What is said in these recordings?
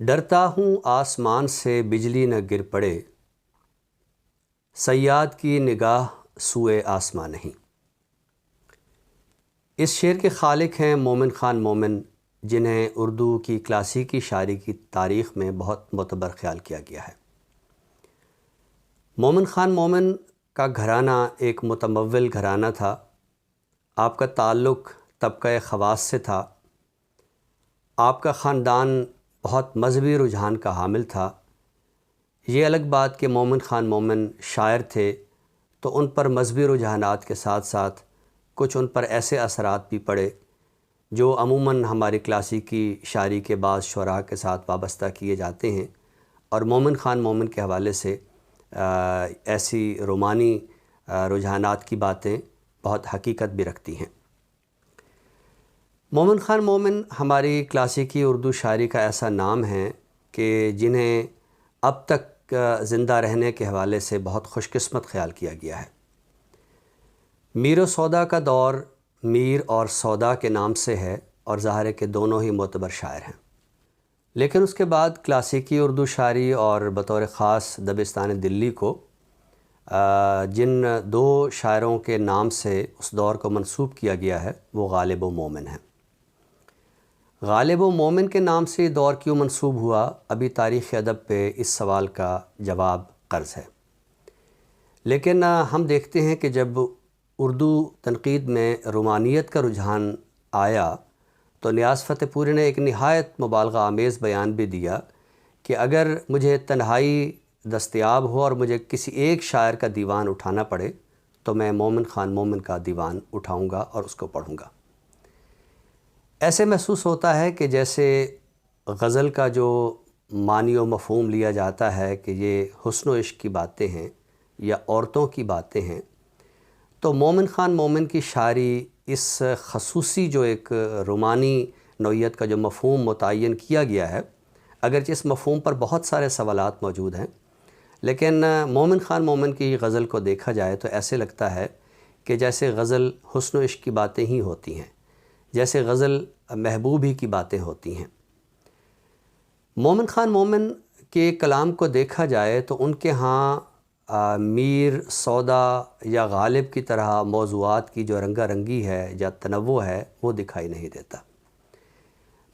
ڈرتا ہوں آسمان سے بجلی نہ گر پڑے، صیاد کی نگاہ سوئے آسمان نہیں۔ اس شعر کے خالق ہیں مومن خان مومن، جنہیں اردو کی کلاسیکی شاعری کی تاریخ میں بہت معتبر خیال کیا گیا ہے۔ مومن خان مومن کا گھرانہ ایک متمول گھرانہ تھا۔ آپ کا تعلق طبقہ خواص سے تھا۔ آپ کا خاندان بہت مذہبی رجحان کا حامل تھا۔ یہ الگ بات کہ مومن خان مومن شاعر تھے تو ان پر مذہبی رجحانات کے ساتھ ساتھ کچھ ان پر ایسے اثرات بھی پڑے جو عموماً ہماری کلاسیکی شاعری کے بعض شعراء کے ساتھ وابستہ کیے جاتے ہیں، اور مومن خان مومن کے حوالے سے ایسی رومانی رجحانات کی باتیں بہت حقیقت بھی رکھتی ہیں۔ مومن خان مومن ہماری کلاسیکی اردو شاعری کا ایسا نام ہے کہ جنہیں اب تک زندہ رہنے کے حوالے سے بہت خوش قسمت خیال کیا گیا ہے۔ میر و سودا کا دور میر اور سودا کے نام سے ہے، اور ظاہر ہے کہ دونوں ہی معتبر شاعر ہیں، لیکن اس کے بعد کلاسیکی اردو شاعری اور بطور خاص دبستان دلی کو جن دو شاعروں کے نام سے اس دور کو منسوب کیا گیا ہے وہ غالب و مومن ہیں۔ غالب و مومن کے نام سے دور کیوں منسوب ہوا، ابھی تاریخ ادب پہ اس سوال کا جواب قرض ہے، لیکن ہم دیکھتے ہیں کہ جب اردو تنقید میں رومانیت کا رجحان آیا تو نیاز فتح پوری نے ایک نہایت مبالغہ آمیز بیان بھی دیا کہ اگر مجھے تنہائی دستیاب ہو اور مجھے کسی ایک شاعر کا دیوان اٹھانا پڑے تو میں مومن خان مومن کا دیوان اٹھاؤں گا اور اس کو پڑھوں گا۔ ایسے محسوس ہوتا ہے کہ جیسے غزل کا جو معنی و مفہوم لیا جاتا ہے کہ یہ حسن و عشق کی باتیں ہیں یا عورتوں کی باتیں ہیں، تو مومن خان مومن کی شاعری اس خصوصی جو ایک رومانی نوعیت کا جو مفہوم متعین کیا گیا ہے، اگرچہ اس مفہوم پر بہت سارے سوالات موجود ہیں، لیکن مومن خان مومن کی غزل کو دیکھا جائے تو ایسے لگتا ہے کہ جیسے غزل حسن و عشق کی باتیں ہی ہوتی ہیں، جیسے غزل محبوب ہی کی باتیں ہوتی ہیں۔ مومن خان مومن کے کلام کو دیکھا جائے تو ان کے ہاں میر، سودا یا غالب کی طرح موضوعات کی جو رنگا رنگی ہے یا تنوع ہے وہ دکھائی نہیں دیتا۔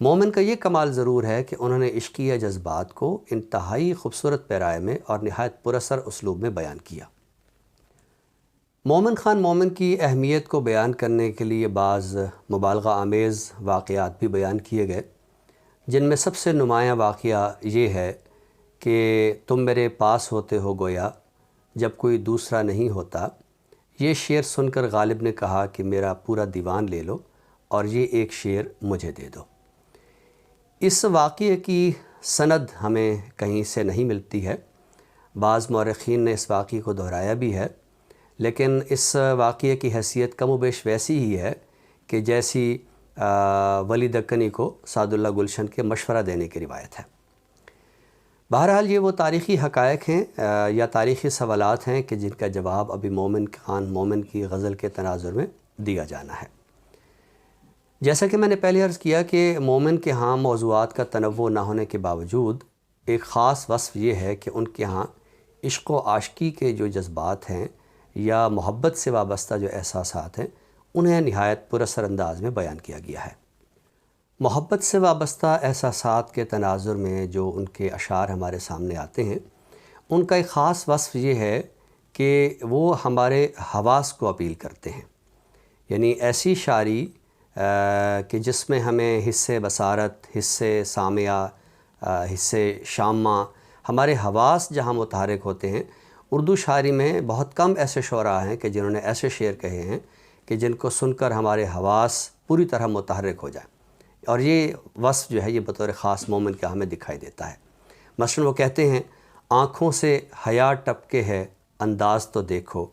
مومن کا یہ کمال ضرور ہے کہ انہوں نے عشقیہ جذبات کو انتہائی خوبصورت پیرائے میں اور نہایت پراثر اسلوب میں بیان کیا۔ مومن خان مومن کی اہمیت کو بیان کرنے کے لیے بعض مبالغہ آمیز واقعات بھی بیان کیے گئے، جن میں سب سے نمایاں واقعہ یہ ہے کہ تم میرے پاس ہوتے ہو گویا جب کوئی دوسرا نہیں ہوتا۔ یہ شعر سن کر غالب نے کہا کہ میرا پورا دیوان لے لو اور یہ ایک شعر مجھے دے دو۔ اس واقعے کی سند ہمیں کہیں سے نہیں ملتی ہے، بعض مورخین نے اس واقعے کو دہرایا بھی ہے، لیکن اس واقعے کی حیثیت کم و بیش ویسی ہی ہے کہ جیسی ولی دکنی کو سعد اللہ گلشن کے مشورہ دینے کی روایت ہے۔ بہرحال یہ وہ تاریخی حقائق ہیں یا تاریخی سوالات ہیں کہ جن کا جواب ابھی مومن خان مومن کی غزل کے تناظر میں دیا جانا ہے۔ جیسا کہ میں نے پہلے عرض کیا کہ مومن کے ہاں موضوعات کا تنوع نہ ہونے کے باوجود ایک خاص وصف یہ ہے کہ ان کے ہاں عشق و عاشقی کے جو جذبات ہیں یا محبت سے وابستہ جو احساسات ہیں انہیں نہایت پراثر انداز میں بیان کیا گیا ہے۔ محبت سے وابستہ احساسات کے تناظر میں جو ان کے اشعار ہمارے سامنے آتے ہیں، ان کا ایک خاص وصف یہ ہے کہ وہ ہمارے حواس کو اپیل کرتے ہیں، یعنی ایسی شاعری کہ جس میں ہمیں حس بصارت، حس سامعہ، حس شامہ، ہمارے حواس جہاں متحرک ہوتے ہیں۔ اردو شاعری میں بہت کم ایسے شعراء ہیں کہ جنہوں نے ایسے شعر کہے ہیں کہ جن کو سن کر ہمارے حواس پوری طرح متحرک ہو جائیں، اور یہ وصف جو ہے یہ بطور خاص مومن کا ہمیں دکھائی دیتا ہے۔ مثلاً وہ کہتے ہیں، آنکھوں سے حیا ٹپکے ہے انداز تو دیکھو،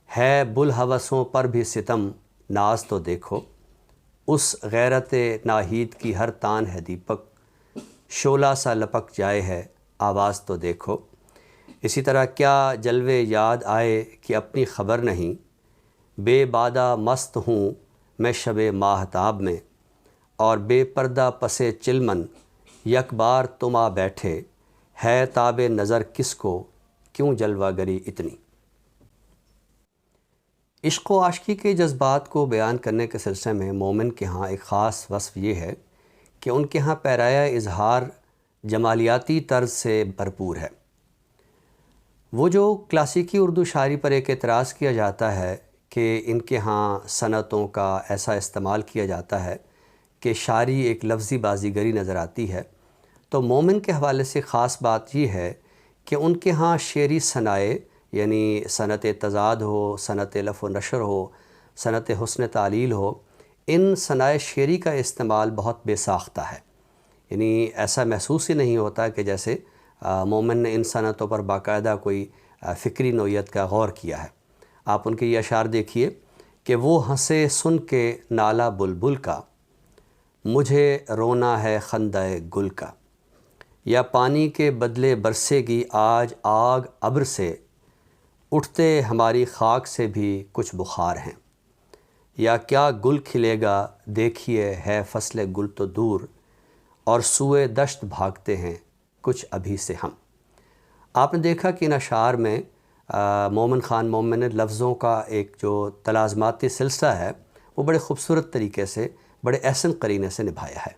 ہے بوالہوسوں پر بھی ستم ناز تو دیکھو، اس غیرت ناہید کی ہر تان ہے دیپک، شعلہ سا لپک جائے ہے آواز تو دیکھو۔ اسی طرح کیا جلوے یاد آئے کہ اپنی خبر نہیں، بے بادہ مست ہوں میں شب ماہتاب میں، اور بے پردہ پس چلمن یک بار تم آ بیٹھے، ہے تاب نظر کس کو، کیوں جلوہ گری اتنی۔ عشق و عاشقی کے جذبات کو بیان کرنے کے سلسلے میں مومن کے ہاں ایک خاص وصف یہ ہے کہ ان کے ہاں پیرایہ اظہار جمالیاتی طرز سے بھرپور ہے۔ وہ جو کلاسیکی اردو شاعری پر ایک اعتراض کیا جاتا ہے کہ ان کے ہاں صنعتوں کا ایسا استعمال کیا جاتا ہے کہ شاعری ایک لفظی بازیگری نظر آتی ہے، تو مومن کے حوالے سے خاص بات یہ ہے کہ ان کے ہاں شعری صنائع، یعنی صنعت تضاد ہو، صنعت لف و نشر ہو، صنعت حسن تعلیل ہو، ان صنائع شعری کا استعمال بہت بے ساختہ ہے۔ یعنی ایسا محسوس ہی نہیں ہوتا کہ جیسے مومن نے ان صنعتوں پر باقاعدہ کوئی فکری نوعیت کا غور کیا ہے۔ آپ ان کے یہ اشعار دیکھیے کہ وہ ہنسے سن کے نالہ بلبل کا، مجھے رونا ہے خندہ گل کا، یا پانی کے بدلے برسے گی آج آگ ابر سے، اٹھتے ہماری خاک سے بھی کچھ بخار ہیں، یا کیا گل کھلے گا دیکھیے ہے فصل گل تو دور، اور سوئے دشت بھاگتے ہیں کچھ ابھی سے ہم۔ آپ نے دیکھا کہ ان اشعار میں مومن خان مومن نے لفظوں کا ایک جو تلازماتی سلسلہ ہے وہ بڑے خوبصورت طریقے سے، بڑے احسن قرینے سے نبھایا ہے۔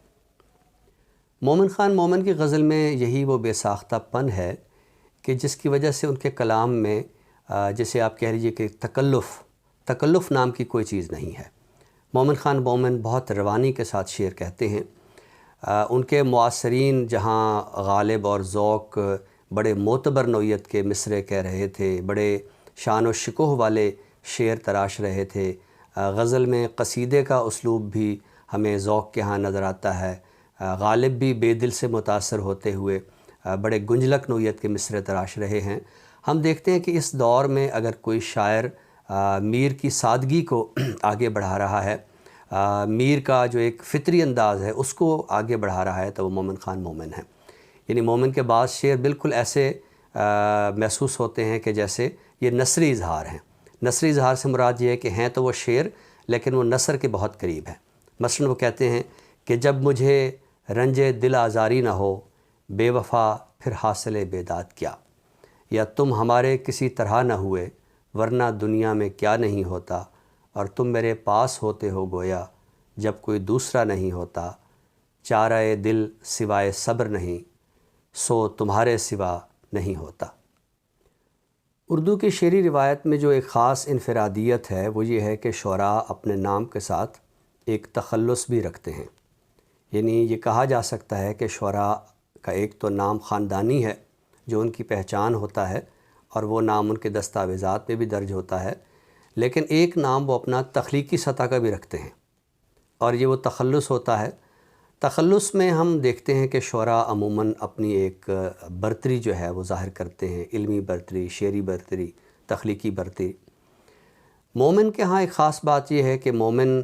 مومن خان مومن کی غزل میں یہی وہ بے ساختہ پن ہے کہ جس کی وجہ سے ان کے کلام میں جسے آپ کہہ لیجیے کہ تکلف نام کی کوئی چیز نہیں ہے۔ مومن خان مومن بہت روانی کے ساتھ شعر کہتے ہیں۔ ان کے معاصرین جہاں غالب اور ذوق بڑے معتبر نوعیت کے مصرعے کہہ رہے تھے، بڑے شان و شکوہ والے شعر تراش رہے تھے، غزل میں قصیدے کا اسلوب بھی ہمیں ذوق کے ہاں نظر آتا ہے، غالب بھی بے دل سے متاثر ہوتے ہوئے بڑے گنجلک نوعیت کے مصرعے تراش رہے ہیں۔ ہم دیکھتے ہیں کہ اس دور میں اگر کوئی شاعر میر کی سادگی کو آگے بڑھا رہا ہے، میر کا جو ایک فطری انداز ہے اس کو آگے بڑھا رہا ہے، تو وہ مومن خان مومن ہے۔ یعنی مومن کے بعض شعر بالکل ایسے محسوس ہوتے ہیں کہ جیسے یہ نثری اظہار ہیں۔ نثری اظہار سے مراد یہ ہے کہ ہیں تو وہ شعر لیکن وہ نثر کے بہت قریب ہیں۔ مثلاً وہ کہتے ہیں کہ جب مجھے رنج دل آزاری نہ ہو، بے وفا پھر حاصل بیداد کیا، یا تم ہمارے کسی طرح نہ ہوئے، ورنہ دنیا میں کیا نہیں ہوتا، اور تم میرے پاس ہوتے ہو گویا جب کوئی دوسرا نہیں ہوتا، چارہ دل سوائے صبر نہیں، سو تمہارے سوا نہیں ہوتا۔ اردو کی شعری روایت میں جو ایک خاص انفرادیت ہے وہ یہ ہے کہ شعراء اپنے نام کے ساتھ ایک تخلص بھی رکھتے ہیں۔ یعنی یہ کہا جا سکتا ہے کہ شعراء کا ایک تو نام خاندانی ہے جو ان کی پہچان ہوتا ہے اور وہ نام ان کے دستاویزات میں بھی درج ہوتا ہے، لیکن ایک نام وہ اپنا تخلیقی سطح کا بھی رکھتے ہیں، اور یہ وہ تخلص ہوتا ہے۔ تخلص میں ہم دیکھتے ہیں کہ شعراء عموماً اپنی ایک برتری جو ہے وہ ظاہر کرتے ہیں، علمی برتری، شعری برتری، تخلیقی برتری۔ مومن کے ہاں ایک خاص بات یہ ہے کہ مومن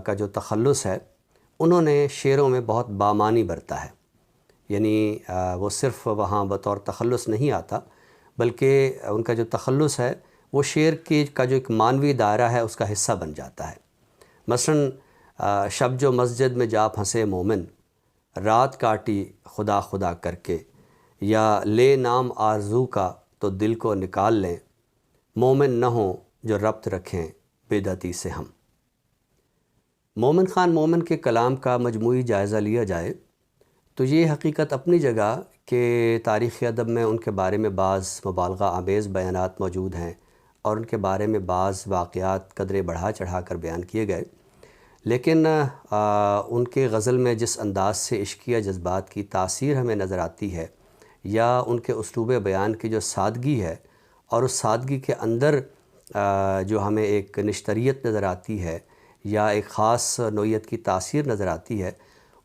کا جو تخلص ہے انہوں نے شعروں میں بہت بامانی برتا ہے۔ یعنی وہ صرف وہاں بطور تخلص نہیں آتا، بلکہ ان کا جو تخلص ہے وہ شعر کا جو ایک معنوی دائرہ ہے اس کا حصہ بن جاتا ہے۔ مثلاً شب جو مسجد میں جا پھنسے مومن، رات کاٹی خدا خدا کر کے، یا لے نام آرزو کا تو دل کو نکال لیں، مومن نہ ہوں جو ربط رکھیں بدعتی سے ہم۔ مومن خان مومن کے کلام کا مجموعی جائزہ لیا جائے تو یہ حقیقت اپنی جگہ کہ تاریخ ادب میں ان کے بارے میں بعض مبالغہ آمیز بیانات موجود ہیں اور ان کے بارے میں بعض واقعات قدرے بڑھا چڑھا کر بیان کیے گئے، لیکن ان کے غزل میں جس انداز سے عشقیہ جذبات کی تاثیر ہمیں نظر آتی ہے، یا ان کے اسلوب بیان کی جو سادگی ہے اور اس سادگی کے اندر جو ہمیں ایک نشتریت نظر آتی ہے یا ایک خاص نوعیت کی تاثیر نظر آتی ہے،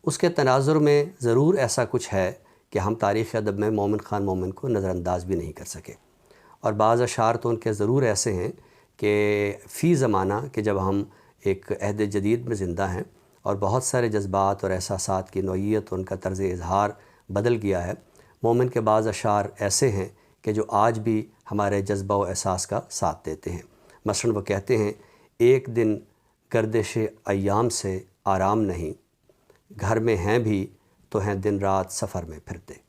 اس کے تناظر میں ضرور ایسا کچھ ہے کہ ہم تاریخ ادب میں مومن خان مومن کو نظر انداز بھی نہیں کر سکے۔ اور بعض اشعار تو ان کے ضرور ایسے ہیں کہ فی زمانہ کہ جب ہم ایک عہد جدید میں زندہ ہیں اور بہت سارے جذبات اور احساسات کی نوعیت ان کا طرز اظہار بدل گیا ہے، مومن کے بعض اشعار ایسے ہیں کہ جو آج بھی ہمارے جذبہ و احساس کا ساتھ دیتے ہیں۔ مثلاً وہ کہتے ہیں، ایک دن گردش ایام سے آرام نہیں، گھر میں ہیں بھی تو ہیں دن رات سفر میں پھرتے۔